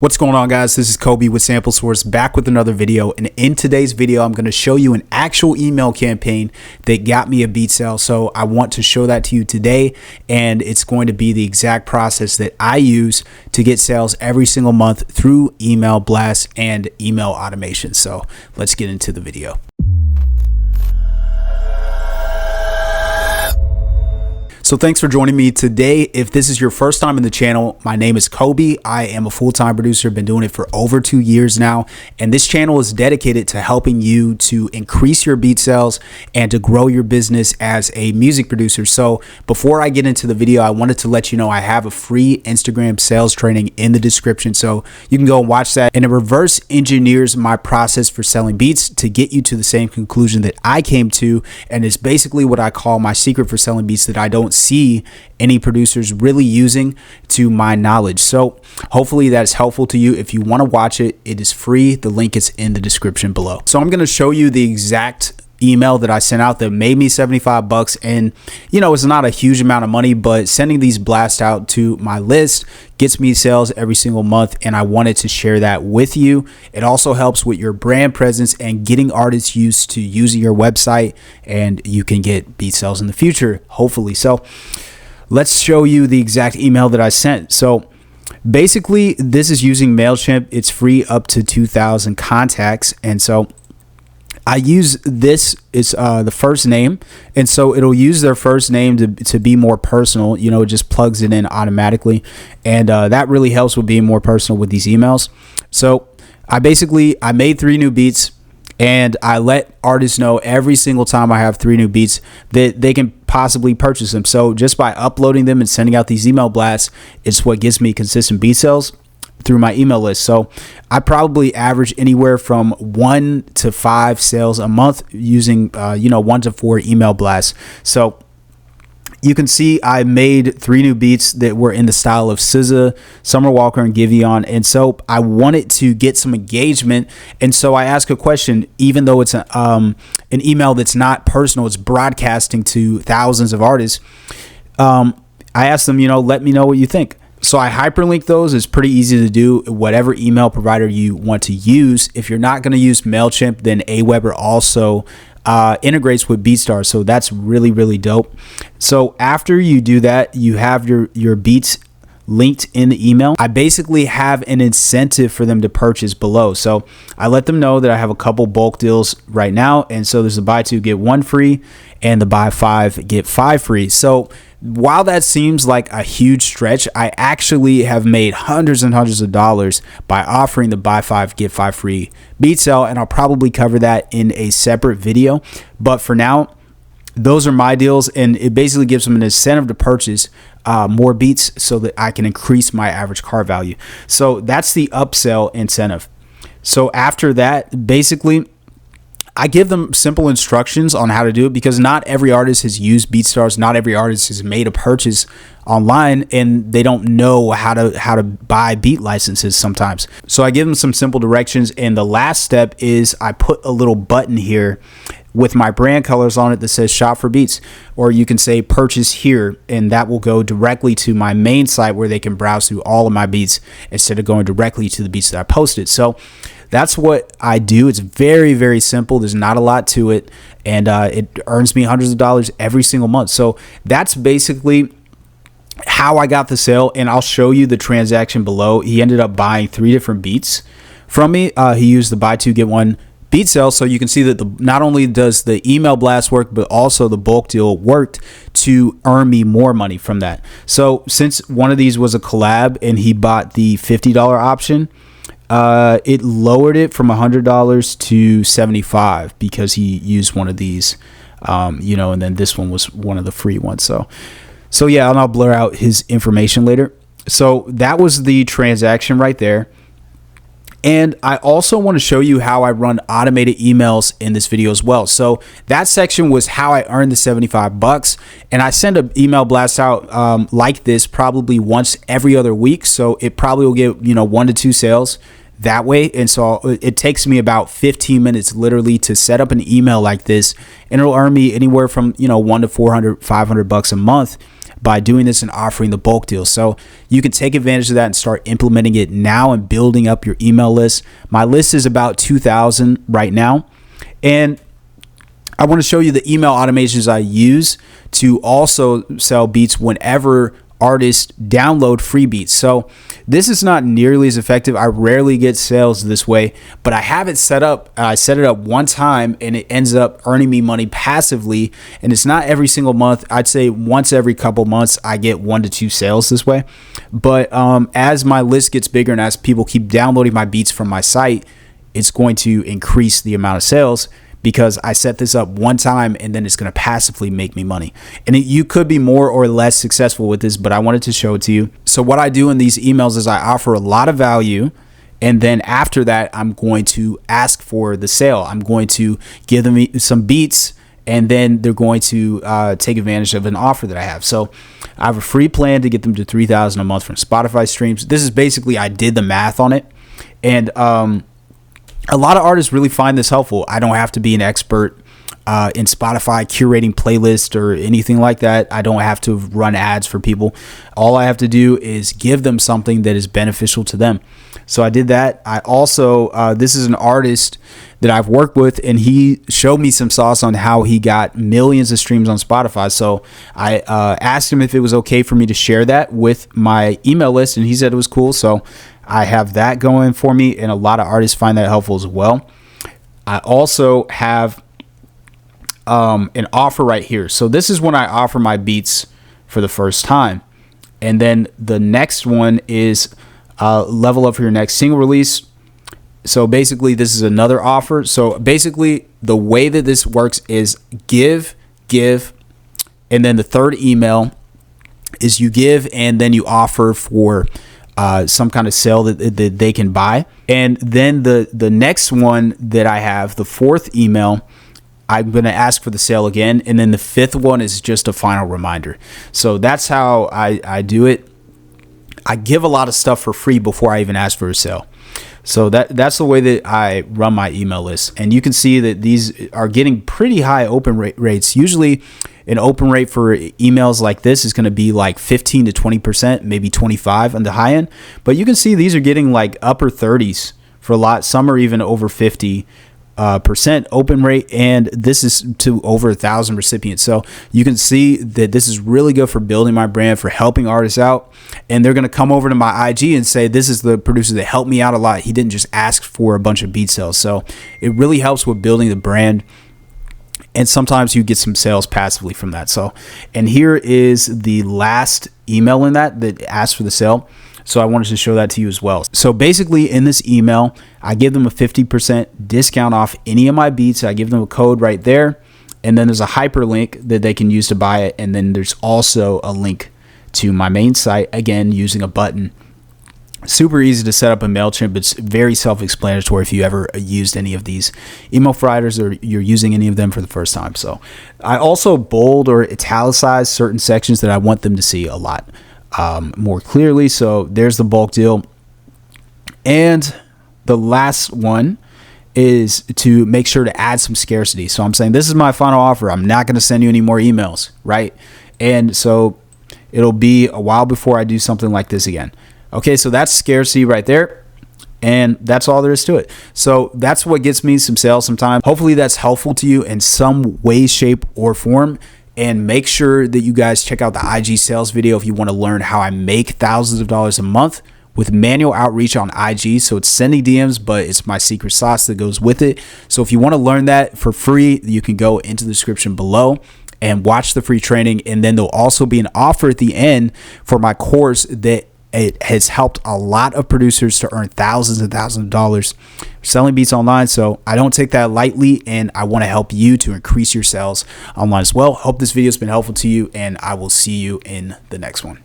What's going on, guys? This is Kobe with Sample Source, back with another video. And in today's video, I'm going to show you an actual email campaign that got me a beat sale. So I want to show that to you today, and it's going to be the exact process that I use to get sales every single month through email blasts and email automation. So let's get into the video. So thanks for joining me today. If this is your first time in the channel, my name is Kobe. I am a full-time producer, been doing it for over 2 years now. And this channel is dedicated to helping you to increase your beat sales and to grow your business as a music producer. So before I get into the video, I wanted to let you know I have a free Instagram sales training in the description. So you can go and watch that. And it reverse engineers my process for selling beats to get you to the same conclusion that I came to. And it's basically what I call my secret for selling beats that I don't see any producers really using, to my knowledge. So hopefully that's helpful to you. If you want to watch it, it is free. The link is in the description below. So I'm going to show you the exact email that I sent out that made me 75 bucks. And you know, it's not a huge amount of money, but sending these blasts out to my list gets me sales every single month, and I wanted to share that with you. It also helps with your brand presence and getting artists used to using your website, and you can get beat sales in the future, hopefully. So let's show you the exact email that I sent. So basically, this is using MailChimp. It's free up to 2,000 contacts, and so I use this, it's the first name, and so it'll use their first name to be more personal. You know, it just plugs it in automatically, and that really helps with being more personal with these emails. So I made 3 new beats, and I let artists know every single time I have 3 new beats that they can possibly purchase them. So just by uploading them and sending out these email blasts, it's what gives me consistent beat sales through my email list. So I probably average anywhere from 1 to 5 sales a month using 1 to 4 email blasts. So you can see I made 3 new beats that were in the style of SZA, Summer Walker, and Giveon. And so I wanted to get some engagement. And so I asked a question, even though it's an email that's not personal, it's broadcasting to thousands of artists. I asked them, let me know what you think. So I hyperlink those. It's pretty easy to do, whatever email provider you want to use. If you're not going to use MailChimp, then Aweber also integrates with BeatStars. So that's really, really dope. So after you do that, you have your beats linked in the email. I basically have an incentive for them to purchase below. So I let them know that I have a couple bulk deals right now. And so there's a buy 2, get 1 free, and the buy 5, get 5 free. So while that seems like a huge stretch, I actually have made hundreds and hundreds of dollars by offering the buy 5, get 5 free beat sale. And I'll probably cover that in a separate video. But for now, those are my deals, and it basically gives them an incentive to purchase more beats so that I can increase my average car value. So that's the upsell incentive. So after that, basically, I give them simple instructions on how to do it, because not every artist has used BeatStars. Not every artist has made a purchase online, and they don't know how to buy beat licenses sometimes. So I give them some simple directions, and the last step is I put a little button here with my brand colors on it that says shop for beats, or you can say purchase here, and that will go directly to my main site where they can browse through all of my beats instead of going directly to the beats that I posted. So that's what I do. It's very, very simple. There's not a lot to it, and it earns me hundreds of dollars every single month. So that's basically how I got the sale, and I'll show you the transaction below. He ended up buying 3 different beats from me. He used the buy 2, get 1 beat sale. So you can see that not only does the email blast work, but also the bulk deal worked to earn me more money from that. So since one of these was a collab and he bought the $50 option, it lowered it from $100 to $75 because he used one of these, and then this one was one of the free ones. So yeah, and I'll blur out his information later. So that was the transaction right there. And I also want to show you how I run automated emails in this video as well. So that section was how I earned the 75 bucks. And I send an email blast out like this probably once every other week. So it probably will get, 1 to 2 sales that way. And so it takes me about 15 minutes literally to set up an email like this. And it'll earn me anywhere from, 1 to 400, 500 bucks a month by doing this and offering the bulk deal. So you can take advantage of that and start implementing it now and building up your email list. My list is about 2,000 right now. And I want to show you the email automations I use to also sell beats whenever artists download free beats. So this is not nearly as effective. I rarely get sales this way, but I have it set up. I set it up one time and it ends up earning me money passively. And it's not every single month. I'd say once every couple months, I get 1 to 2 sales this way. But as my list gets bigger and as people keep downloading my beats from my site, it's going to increase the amount of sales, because I set this up one time and then it's going to passively make me money. And you could be more or less successful with this, but I wanted to show it to you. So what I do in these emails is I offer a lot of value. And then after that, I'm going to ask for the sale. I'm going to give them some beats, and then they're going to take advantage of an offer that I have. So I have a free plan to get them to 3,000 a month from Spotify streams. This is basically, I did the math on it. And a lot of artists really find this helpful. I don't have to be an expert in Spotify curating playlists or anything like that. I don't have to run ads for people. All I have to do is give them something that is beneficial to them. So I did that. I also, this is an artist that I've worked with, and he showed me some sauce on how he got millions of streams on Spotify. So I asked him if it was okay for me to share that with my email list, and he said it was cool. So I have that going for me, and a lot of artists find that helpful as well. I also have an offer right here. So this is when I offer my beats for the first time. And then the next one is level up for your next single release. So basically, this is another offer. So basically, the way that this works is give, and then the third email is you give, and then you offer for some kind of sale that they can buy. And then the next one that I have, the fourth email, I'm going to ask for the sale again. And then the fifth one is just a final reminder. So that's how I do it. I give a lot of stuff for free before I even ask for a sale. So that's the way that I run my email list. And you can see that these are getting pretty high open rates. Usually an open rate for emails like this is going to be like 15 to 20%, maybe 25 on the high end. But you can see these are getting like upper 30s for a lot. Some are even over 50% open rate, and this is to over 1,000 recipients. So you can see that this is really good for building my brand, for helping artists out. And they're going to come over to my IG and say, this is the producer that helped me out a lot. He didn't just ask for a bunch of beat sales. So it really helps with building the brand. And sometimes you get some sales passively from that. So, and here is the last email in that asks for the sale. So I wanted to show that to you as well. So basically in this email, I give them a 50% discount off any of my beats. I give them a code right there. And then there's a hyperlink that they can use to buy it. And then there's also a link to my main site, again, using a button. Super easy to set up in MailChimp. It's very self-explanatory if you ever used any of these email providers or you're using any of them for the first time. So I also bold or italicize certain sections that I want them to see a lot more clearly. So there's the bulk deal. And the last one is to make sure to add some scarcity. So I'm saying, this is my final offer. I'm not going to send you any more emails, right? And so it'll be a while before I do something like this again. Okay, so that's scarcity right there. And that's all there is to it. So that's what gets me some sales sometimes. Hopefully that's helpful to you in some way, shape, or form. And make sure that you guys check out the IG sales video if you want to learn how I make thousands of dollars a month with manual outreach on IG. So it's sending DMs, but it's my secret sauce that goes with it. So if you want to learn that for free, you can go into the description below and watch the free training. And then there'll also be an offer at the end for my course that it has helped a lot of producers to earn thousands and thousands of dollars selling beats online. So I don't take that lightly, and I want to help you to increase your sales online as well. Hope this video has been helpful to you, and I will see you in the next one.